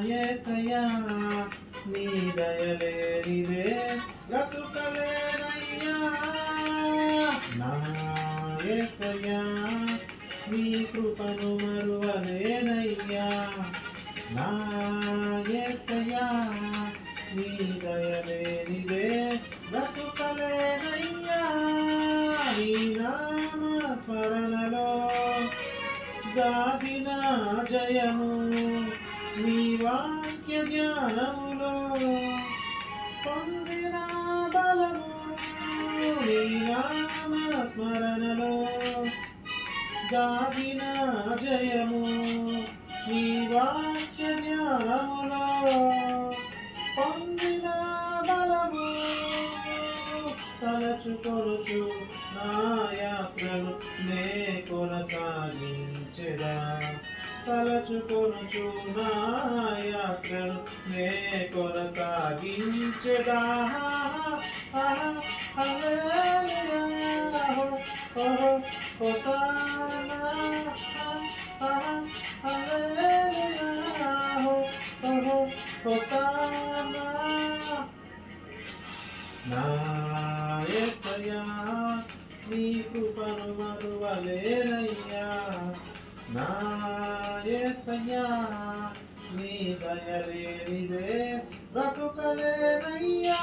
యేసయ్యా నీ దయలేనిదే బ్రతుకలేనయ్యా. నా యేసయ్యా నీ కృపను మరువలేనయ్యా. నా యేసయ్యా నీ దయలేనిదే బ్రతుకలేనయ్యా. నీ నామ స్మరణలో దాగిన జయము, నీ వాక్య ధ్యానములో పొందిన బలము. నీ నామ స్మరణలో దాగిన జయము, నీ వాక్య ధ్యానములో పొందిన బలము. తలచుకొనుచు నా యాత్రను నే కొనసాగించెదా. తలచుకొనుచు నా యాత్రను నే కొనసాగించెదా. హల్లెలూయా హోసానా హల్లెలూయా హోసానా. నా యేసయ్యా నీ కృపను మరువలేనయ్యా. నా యేసయ్యా నీ దయలేనిదే బ్రతుకలేనయ్యా.